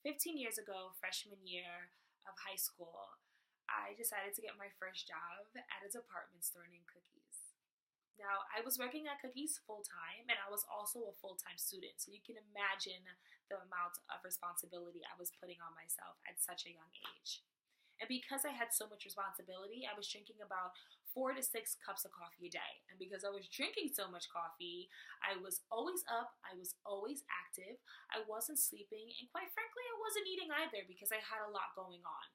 15 years ago, freshman year of high school, I decided to get my first job at a department store named Cookies. Now, I was working at Cookies full time, and I was also a full time student. So you can imagine the amount of responsibility I was putting on myself at such a young age. And because I had so much responsibility, I was drinking about 4 to 6 cups of coffee a day. And because I was drinking so much coffee, I was always up, I was always active, I wasn't sleeping, and quite frankly, I wasn't eating either because I had a lot going on.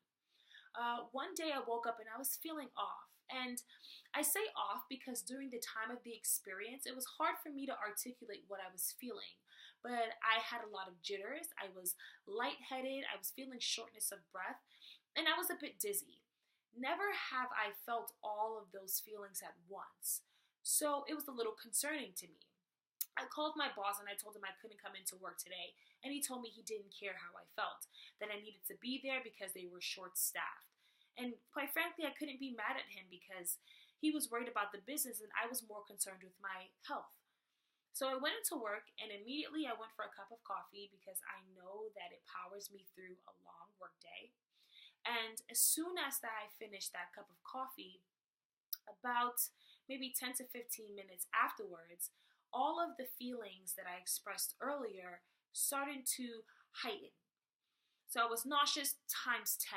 One day I woke up and I was feeling off. And I say off because during the time of the experience, it was hard for me to articulate what I was feeling. But I had a lot of jitters, I was lightheaded, I was feeling shortness of breath, and I was a bit dizzy. Never have I felt all of those feelings at once. So it was a little concerning to me. I called my boss and I told him I couldn't come into work today, and he told me he didn't care how I felt, that I needed to be there because they were short staffed. And quite frankly, I couldn't be mad at him because he was worried about the business and I was more concerned with my health. So I went into work and immediately I went for a cup of coffee because I know that it powers me through a long work day. And as soon as I finished that cup of coffee, about maybe 10 to 15 minutes afterwards, all of the feelings that I expressed earlier started to heighten. So I was nauseous times 10,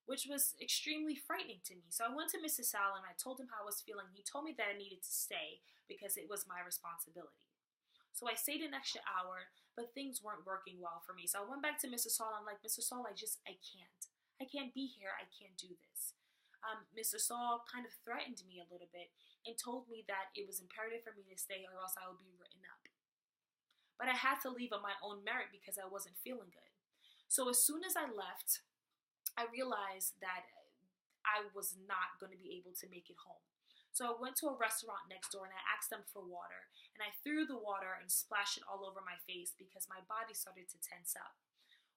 which was extremely frightening to me. So I went to Mr. Sal and I told him how I was feeling. He told me that I needed to stay because it was my responsibility. So I stayed an extra hour, but things weren't working well for me. So I went back to Mr. Saul. I'm like, Mr. Saul, I can't. I can't be here. I can't do this. Mr. Saul kind of threatened me a little bit and told me that it was imperative for me to stay or else I would be written up. But I had to leave on my own merit because I wasn't feeling good. So as soon as I left, I realized that I was not going to be able to make it home. So I went to a restaurant next door and I asked them for water. And I threw the water and splashed it all over my face because my body started to tense up.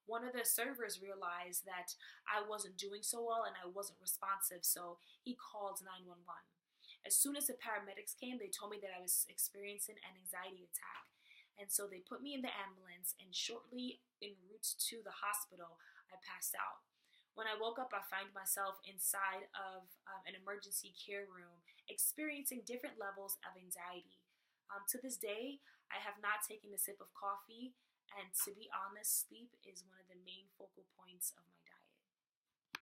One of the servers realized that I wasn't doing so well and I wasn't responsive, so he called 911. As soon as the paramedics came, they told me that I was experiencing an anxiety attack. And so they put me in the ambulance, and shortly en route to the hospital, I passed out. When I woke up, I found myself inside of an emergency care room, experiencing different levels of anxiety. To this day, I have not taken a sip of coffee, and to be honest, sleep is one of the main focal points of my diet.